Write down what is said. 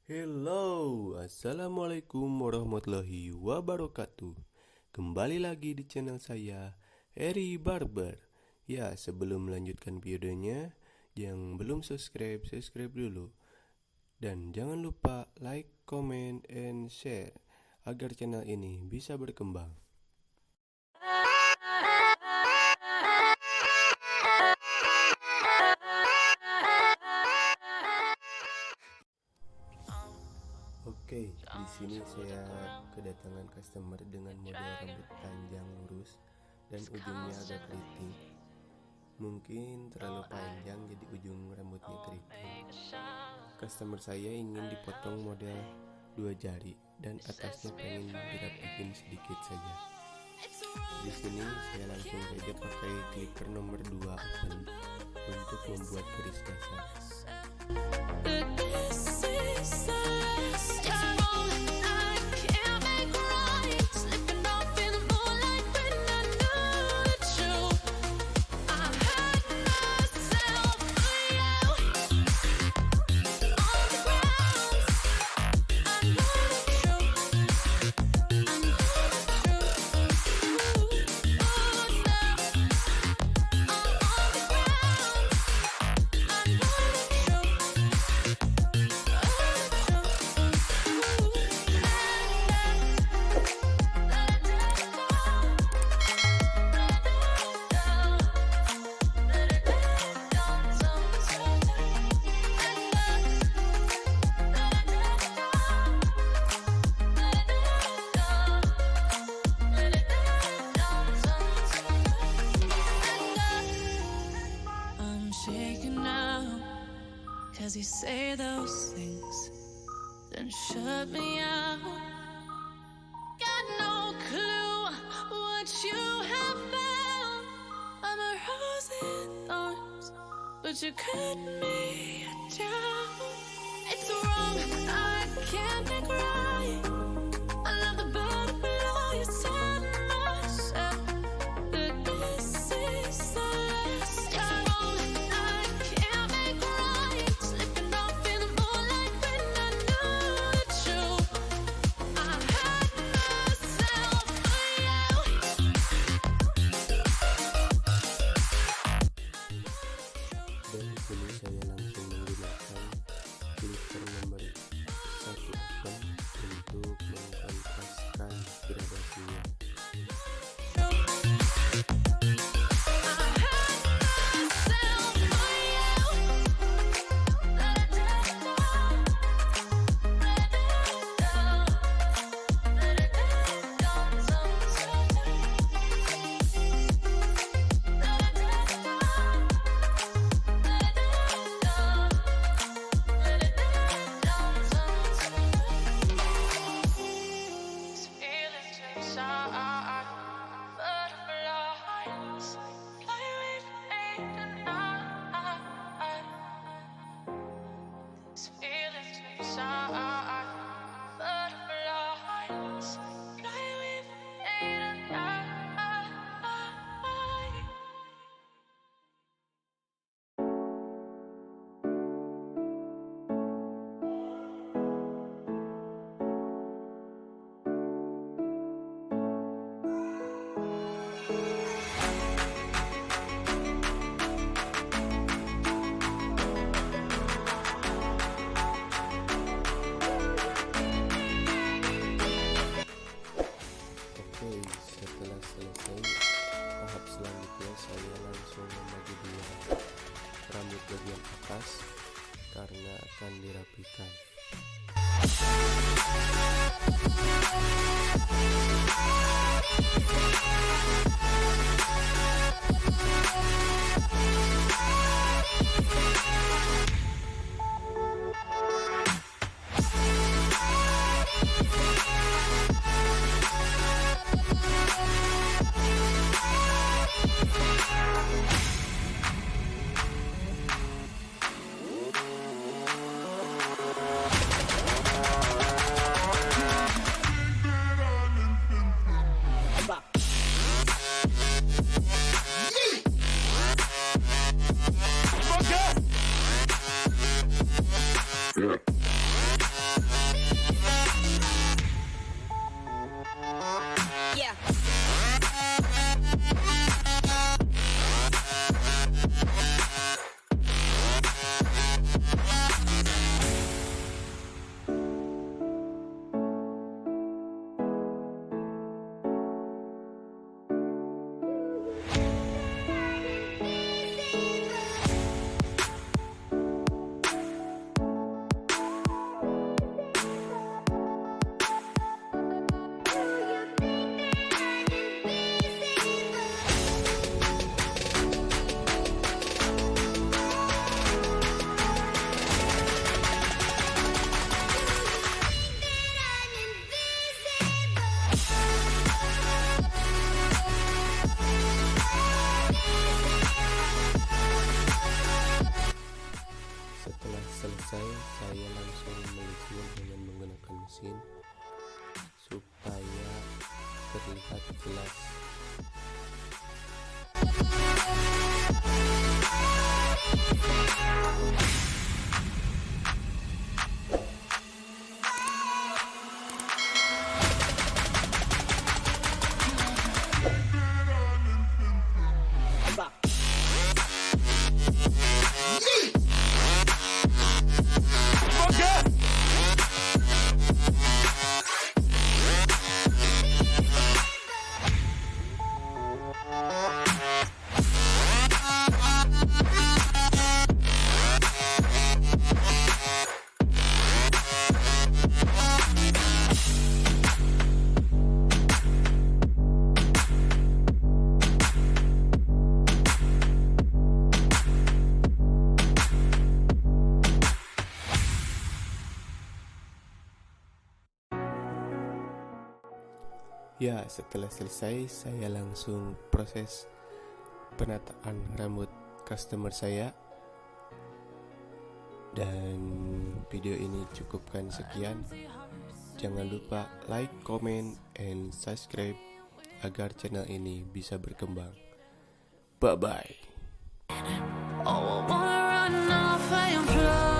Hello, assalamualaikum warahmatullahi wabarakatuh. Kembali lagi di channel saya, Harry Barber. Ya, sebelum melanjutkan videonya, yang belum subscribe, subscribe dulu. Dan jangan lupa like, comment, and share agar channel ini bisa berkembang. Oke, di sini saya kedatangan customer dengan model rambut panjang lurus dan ujungnya agak keriting. Mungkin terlalu panjang jadi ujung rambutnya keriting. Customer saya ingin dipotong model 2 jari dan atasnya pengen dirapihin sedikit saja. Di sini saya langsung saja pakai clipper nomor 2 open untuk membuat garis dasar. Cause you say those things, then shut me out. Got no clue what you have found. I'm a rose in thorns, but you cut me down. It's wrong, I can't make right. I love the bottom below you said myself, but this is the last time. I can't make right. Slipping off in the moonlight when I knew the truth. I had myself for you. Dan di sini saya langsung menggunakan clipper nomor 1 open untuk mengkontraskan gradasinya. Setelah selesai tahap selanjutnya, saya langsung membagi dua rambut bagian atas karena akan dirapikan. mesin supaya terlihat jelas. Ya, setelah selesai saya langsung proses penataan rambut customer saya. Dan video ini cukupkan sekian. Jangan lupa like, comment, and subscribe agar channel ini bisa berkembang. Bye bye. Oh, I wanna run off and fly.